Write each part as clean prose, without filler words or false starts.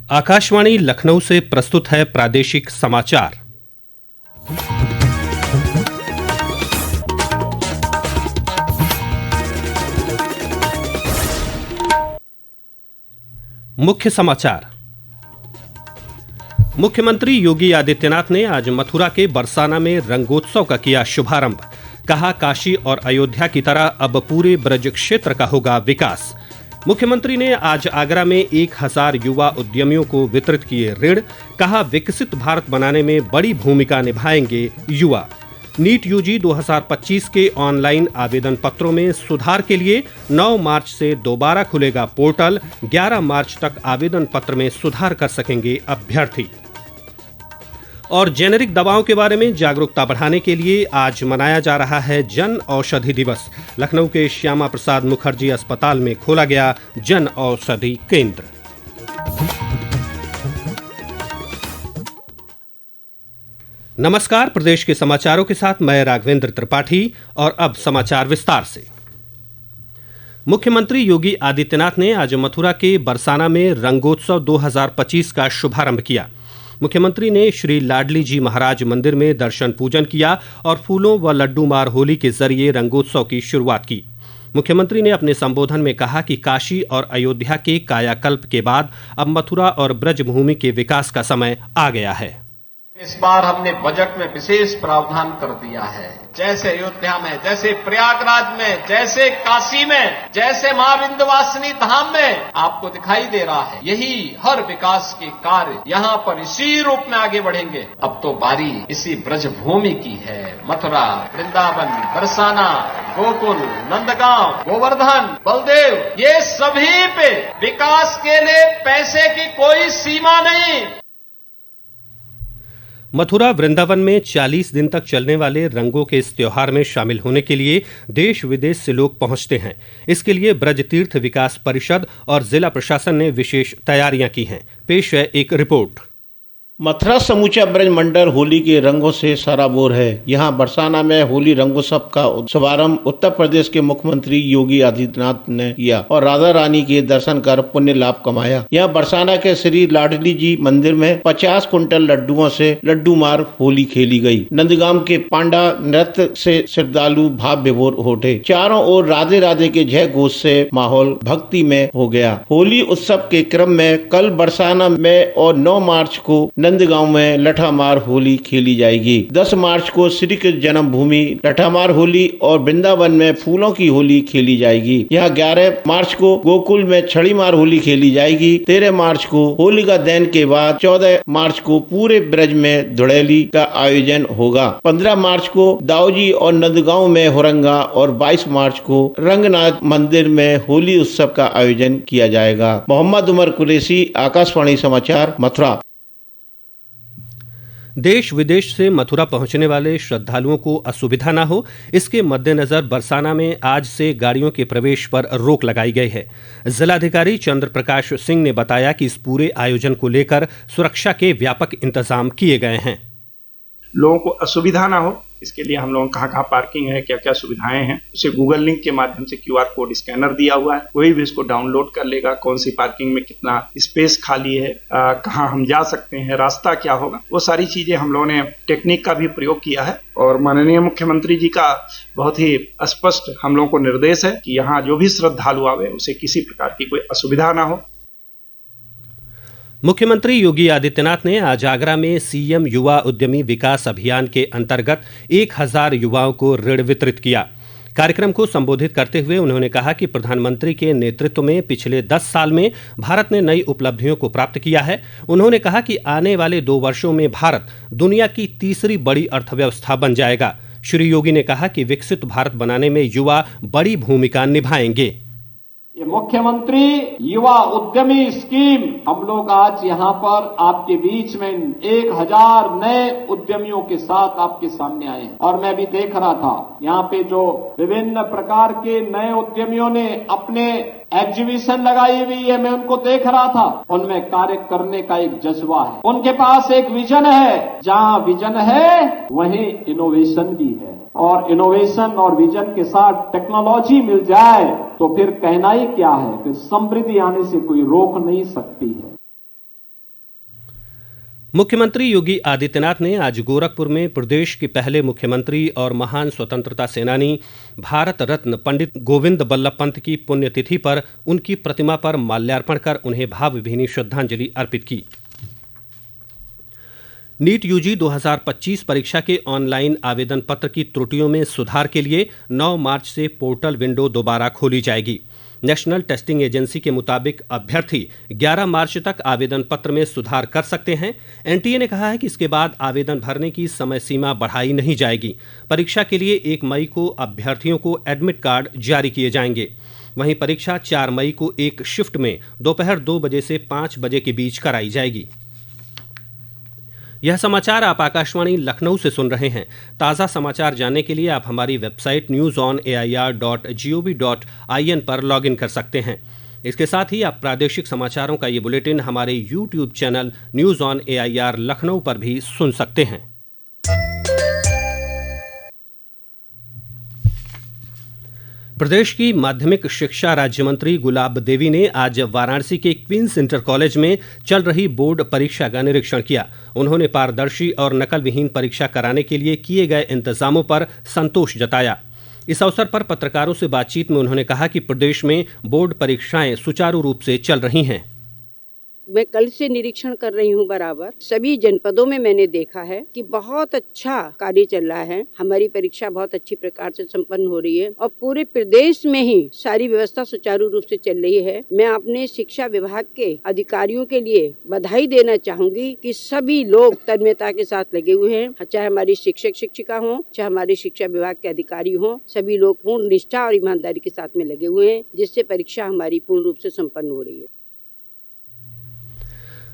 आकाशवाणी लखनऊ से प्रस्तुत है प्रादेशिक समाचार। मुख्य समाचार। मुख्यमंत्री योगी आदित्यनाथ ने आज मथुरा के बरसाना में रंगोत्सव का किया शुभारंभ। कहा, काशी और अयोध्या की तरह अब पूरे ब्रज क्षेत्र का होगा विकास। मुख्यमंत्री ने आज आगरा में 1000 युवा उद्यमियों को वितरित किए ऋण। कहा, विकसित भारत बनाने में बड़ी भूमिका निभाएंगे युवा। नीट यूजी 2025 के ऑनलाइन आवेदन पत्रों में सुधार के लिए 9 मार्च से दोबारा खुलेगा पोर्टल। 11 मार्च तक आवेदन पत्र में सुधार कर सकेंगे अभ्यर्थी। और जेनेरिक दवाओं के बारे में जागरूकता बढ़ाने के लिए आज मनाया जा रहा है जन औषधि दिवस। लखनऊ के श्यामा प्रसाद मुखर्जी अस्पताल में खोला गया जन औषधि केंद्र। नमस्कार, प्रदेश के समाचारों के साथ मैं राघवेंद्र त्रिपाठी। और अब समाचार विस्तार से। मुख्यमंत्री योगी आदित्यनाथ ने आज मथुरा के बरसाना में रंगोत्सव 2025 का शुभारंभ किया। मुख्यमंत्री ने श्री लाडली जी महाराज मंदिर में दर्शन पूजन किया और फूलों व लड्डू मार होली के जरिए रंगोत्सव की शुरुआत की। मुख्यमंत्री ने अपने संबोधन में कहा कि काशी और अयोध्या के कायाकल्प के बाद अब मथुरा और ब्रजभूमि के विकास का समय आ गया है। इस बार हमने बजट में विशेष प्रावधान कर दिया है। जैसे अयोध्या में, जैसे प्रयागराज में, जैसे काशी में, जैसे मां विंध्यवासिनी धाम में आपको दिखाई दे रहा है, यही हर विकास के कार्य यहाँ पर इसी रूप में आगे बढ़ेंगे। अब तो बारी इसी ब्रजभूमि की है। मथुरा, वृंदावन, बरसाना, गोकुल, नंदगांव, गोवर्धन, बलदेव, ये सभी पे विकास के लिए पैसे की कोई सीमा नहीं। मथुरा वृंदावन में 40 दिन तक चलने वाले रंगों के इस त्योहार में शामिल होने के लिए देश विदेश से लोग पहुंचते हैं। इसके लिए ब्रज तीर्थ विकास परिषद और जिला प्रशासन ने विशेष तैयारियां की हैं। पेश है एक रिपोर्ट। मथुरा समूचा ब्रज मंडल होली के रंगों से सराबोर है। यहाँ बरसाना में होली रंगोत्सव का शुभारंभ उत्तर प्रदेश के मुख्यमंत्री योगी आदित्यनाथ ने किया और राधा रानी के दर्शन कर पुण्य लाभ कमाया। यहाँ बरसाना के श्री लाडली जी मंदिर में 50 कुंटल लड्डुओं से लड्डू मार होली खेली गई। नंदगांव के पांडा नृत्य से श्रद्धालु भाव विभोर उठे। चारों ओर राधे राधे के जय घोष से माहौल भक्ति में हो गया। होली उत्सव के क्रम में कल बरसाना में और 9 मार्च को नंदगांव में लठामार होली खेली जाएगी। 10 मार्च को श्री कृष्ण जन्मभूमि लठामार होली और वृंदावन में फूलों की होली खेली जाएगी। यहाँ 11 मार्च को गोकुल में छड़ी मार होली खेली जाएगी। 13 मार्च को होलिका दहन के बाद 14 मार्च को पूरे ब्रज में धुड़ैली का आयोजन होगा। 15 मार्च को दाऊजी और नंदगांव में हुरंगा और 22 मार्च को रंगनाथ मंदिर में होली उत्सव का आयोजन किया जाएगा। मोहम्मद उमर कुरैशी, आकाशवाणी समाचार, मथुरा। देश विदेश से मथुरा पहुंचने वाले श्रद्धालुओं को असुविधा न हो, इसके मद्देनजर बरसाना में आज से गाड़ियों के प्रवेश पर रोक लगाई गई है। जिलाधिकारी चंद्र प्रकाश सिंह ने बताया कि इस पूरे आयोजन को लेकर सुरक्षा के व्यापक इंतजाम किए गए हैं। लोगों को असुविधा ना हो, इसके लिए हम लोगों कहाँ पार्किंग है, क्या क्या सुविधाएं हैं, उसे गूगल लिंक के माध्यम से QR कोड स्कैनर दिया हुआ है, कोई भी इसको डाउनलोड कर लेगा। कौन सी पार्किंग में कितना स्पेस खाली है, कहाँ हम जा सकते हैं, रास्ता क्या होगा, वो सारी चीजें हम लोगों ने टेक्निक का भी प्रयोग किया है। और माननीय मुख्यमंत्री जी का बहुत ही स्पष्ट हम लोगों को निर्देश है कि यहाँ जो भी श्रद्धालु आवे उसे किसी प्रकार की कोई असुविधा ना हो। मुख्यमंत्री योगी आदित्यनाथ ने आज आगरा में सीएम युवा उद्यमी विकास अभियान के अंतर्गत 1000 युवाओं को ऋण वितरित किया। कार्यक्रम को संबोधित करते हुए उन्होंने कहा कि प्रधानमंत्री के नेतृत्व में पिछले 10 साल में भारत ने नई उपलब्धियों को प्राप्त किया है। उन्होंने कहा कि आने वाले 2 वर्षों में भारत दुनिया की तीसरी बड़ी अर्थव्यवस्था बन जाएगा। श्री योगी ने कहा कि विकसित भारत बनाने में युवा बड़ी भूमिका निभाएंगे। ये मुख्यमंत्री युवा उद्यमी स्कीम हम लोग आज यहाँ पर आपके बीच में 1000 नए उद्यमियों के साथ आपके सामने आए हैं। और मैं भी देख रहा था यहाँ पे जो विभिन्न प्रकार के नए उद्यमियों ने अपने एग्जीबिशन लगाई हुई है, मैं उनको देख रहा था। उनमें कार्य करने का एक जज्बा है, उनके पास एक विजन है। जहाँ विजन है वहीं इनोवेशन भी है, और इनोवेशन और विजन के साथ टेक्नोलॉजी मिल जाए तो फिर कहना ही क्या है, फिर समृद्धि आने से कोई रोक नहीं सकती है। मुख्यमंत्री योगी आदित्यनाथ ने आज गोरखपुर में प्रदेश के पहले मुख्यमंत्री और महान स्वतंत्रता सेनानी भारत रत्न पंडित गोविंद बल्लभ पंत की पुण्यतिथि पर उनकी प्रतिमा पर माल्यार्पण कर उन्हें भावभीनी श्रद्धांजलि अर्पित की। नीट यूजी 2025 परीक्षा के ऑनलाइन आवेदन पत्र की त्रुटियों में सुधार के लिए 9 मार्च से पोर्टल विंडो दोबारा खोली जाएगी। नेशनल टेस्टिंग एजेंसी के मुताबिक अभ्यर्थी 11 मार्च तक आवेदन पत्र में सुधार कर सकते हैं। एनटीए ने कहा है कि इसके बाद आवेदन भरने की समय सीमा बढ़ाई नहीं जाएगी। परीक्षा के लिए 1 मई को अभ्यर्थियों को एडमिट कार्ड जारी किए जाएंगे। वहीं परीक्षा 4 मई को एक शिफ्ट में दोपहर 2 बजे से 5 बजे के बीच कराई जाएगी। यह समाचार आप आकाशवाणी लखनऊ से सुन रहे हैं। ताज़ा समाचार जानने के लिए आप हमारी वेबसाइट newsonair.gov.in पर लॉगिन कर सकते हैं। इसके साथ ही आप प्रादेशिक समाचारों का ये बुलेटिन हमारे YouTube channel news on AIR Lucknow पर भी सुन सकते हैं। प्रदेश की माध्यमिक शिक्षा राज्य मंत्री गुलाब देवी ने आज वाराणसी के क्वींस इंटर कॉलेज में चल रही बोर्ड परीक्षा का निरीक्षण किया। उन्होंने पारदर्शी और नकल विहीन परीक्षा कराने के लिए किए गए इंतजामों पर संतोष जताया। इस अवसर पर पत्रकारों से बातचीत में उन्होंने कहा कि प्रदेश में बोर्ड परीक्षाएं सुचारू रूप से चल रही हैं। मैं कल से निरीक्षण कर रही हूँ बराबर सभी जनपदों में मैंने देखा है कि बहुत अच्छा कार्य चल रहा है। हमारी परीक्षा बहुत अच्छी प्रकार से संपन्न हो रही है और पूरे प्रदेश में ही सारी व्यवस्था सुचारू रूप से चल रही है। मैं अपने शिक्षा विभाग के अधिकारियों के लिए बधाई देना चाहूंगी कि सभी लोग तन्मयता के साथ लगे हुए हैं, चाहे हमारी शिक्षक शिक्षिका हो, चाहे हमारे शिक्षा विभाग के अधिकारी हो, सभी लोग पूर्ण निष्ठा और ईमानदारी के साथ में लगे हुए हैं, जिससे परीक्षा हमारी पूर्ण रूप से संपन्न हो रही है।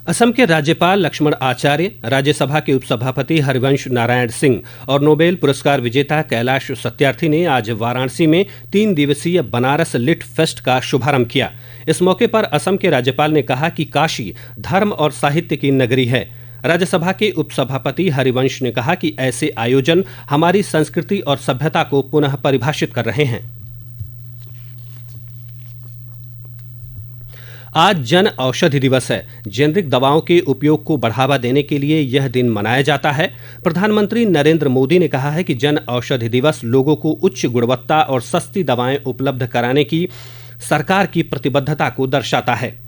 असम के राज्यपाल लक्ष्मण आचार्य, राज्यसभा के उपसभापति हरिवंश नारायण सिंह और नोबेल पुरस्कार विजेता कैलाश सत्यार्थी ने आज वाराणसी में 3 दिवसीय बनारस लिट फेस्ट का शुभारंभ किया। इस मौके पर असम के राज्यपाल ने कहा कि काशी धर्म और साहित्य की नगरी है। राज्यसभा के उपसभापति हरिवंश ने कहा कि ऐसे आयोजन हमारी संस्कृति और सभ्यता को पुनः परिभाषित कर रहे हैं। आज जन औषधि दिवस है। जेनरिक दवाओं के उपयोग को बढ़ावा देने के लिए यह दिन मनाया जाता है। प्रधानमंत्री नरेंद्र मोदी ने कहा है कि जन औषधि दिवस लोगों को उच्च गुणवत्ता और सस्ती दवाएं उपलब्ध कराने की सरकार की प्रतिबद्धता को दर्शाता है।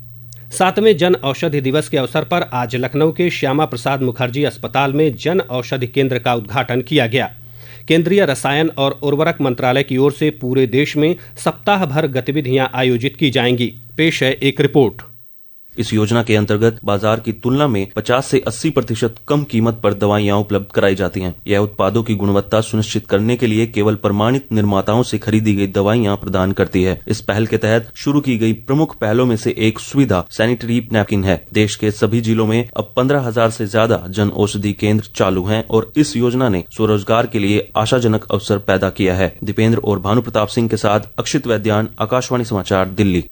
7वें जन औषधि दिवस के अवसर पर आज लखनऊ के श्यामा प्रसाद मुखर्जी अस्पताल में जन औषधि केंद्र का उद्घाटन किया गया। केंद्रीय रसायन और उर्वरक मंत्रालय की ओर से पूरे देश में सप्ताह भर गतिविधियां आयोजित की जाएंगी। पेश है एक रिपोर्ट। इस योजना के अंतर्गत बाजार की तुलना में 50 से 80% कम कीमत पर दवाइयां उपलब्ध कराई जाती हैं। यह उत्पादों की गुणवत्ता सुनिश्चित करने के लिए केवल प्रमाणित निर्माताओं से खरीदी गई दवाइयां प्रदान करती है। इस पहल के तहत शुरू की गई प्रमुख पहलों में से एक सुविधा सैनिटरी नैपकिन है। देश के सभी जिलों में अब 15,000 से ज्यादा जन औषधि केंद्र चालू हैं और इस योजना ने स्वरोजगार के लिए आशाजनक अवसर पैदा किया है। दीपेंद्र और भानु प्रताप सिंह के साथ अक्षित वैद्यान, आकाशवाणी समाचार, दिल्ली।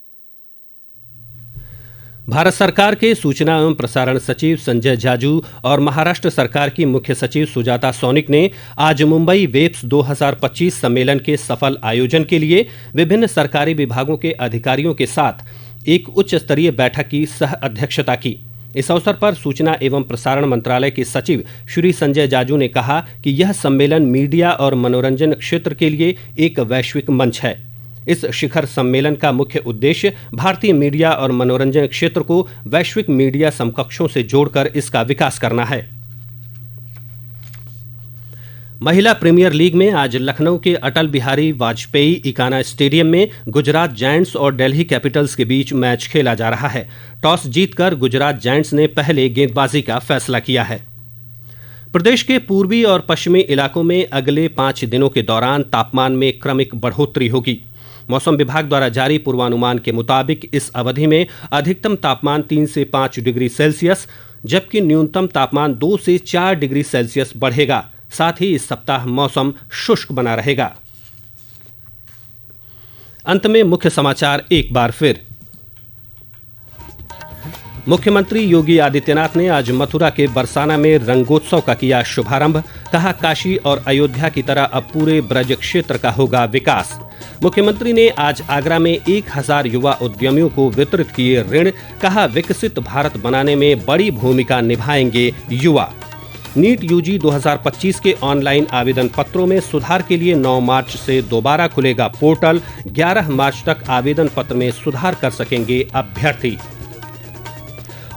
भारत सरकार के सूचना एवं प्रसारण सचिव संजय जाजू और महाराष्ट्र सरकार की मुख्य सचिव सुजाता सोनिक ने आज मुंबई वेब्स 2025 सम्मेलन के सफल आयोजन के लिए विभिन्न सरकारी विभागों के अधिकारियों के साथ एक उच्च स्तरीय बैठक की सह अध्यक्षता की। इस अवसर पर सूचना एवं प्रसारण मंत्रालय के सचिव श्री संजय जाजू ने कहा कि यह सम्मेलन मीडिया और मनोरंजन क्षेत्र के लिए एक वैश्विक मंच है। इस शिखर सम्मेलन का मुख्य उद्देश्य भारतीय मीडिया और मनोरंजन क्षेत्र को वैश्विक मीडिया समकक्षों से जोड़कर इसका विकास करना है। महिला प्रीमियर लीग में आज लखनऊ के अटल बिहारी वाजपेयी इकाना स्टेडियम में गुजरात जायंट्स और दिल्ली कैपिटल्स के बीच मैच खेला जा रहा है। टॉस जीतकर गुजरात जायंट्स ने पहले गेंदबाजी का फैसला किया है। प्रदेश के पूर्वी और पश्चिमी इलाकों में अगले 5 दिनों के दौरान तापमान में क्रमिक बढ़ोतरी होगी। मौसम विभाग द्वारा जारी पूर्वानुमान के मुताबिक इस अवधि में अधिकतम तापमान 3 से 5 डिग्री सेल्सियस जबकि न्यूनतम तापमान 2 से 4 डिग्री सेल्सियस बढ़ेगा। साथ ही इस सप्ताह मौसम शुष्क बना रहेगा। अंत में मुख्य समाचार एक बार फिर। मुख्यमंत्री योगी आदित्यनाथ ने आज मथुरा के बरसाना में रंगोत्सव का किया शुभारंभ। कहा, काशी और अयोध्या की तरह अब पूरे ब्रज क्षेत्र का होगा विकास। मुख्यमंत्री ने आज आगरा में 1000 युवा उद्यमियों को वितरित किए ऋण, कहा विकसित भारत बनाने में बड़ी भूमिका निभाएंगे युवा। नीट यूजी 2025 के ऑनलाइन आवेदन पत्रों में सुधार के लिए 9 मार्च से दोबारा खुलेगा पोर्टल, 11 मार्च तक आवेदन पत्र में सुधार कर सकेंगे अभ्यर्थी।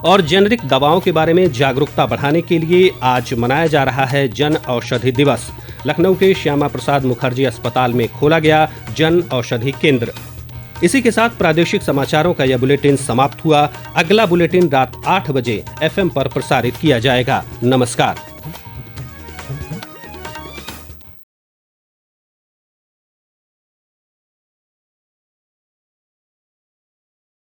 और जेनेरिक दवाओं के बारे में जागरूकता बढ़ाने के लिए आज मनाया जा रहा है जन औषधि दिवस। लखनऊ के श्यामा प्रसाद मुखर्जी अस्पताल में खोला गया जन औषधि केंद्र। इसी के साथ प्रादेशिक समाचारों का यह बुलेटिन समाप्त हुआ। अगला बुलेटिन रात 8 बजे FM पर प्रसारित किया जाएगा। नमस्कार।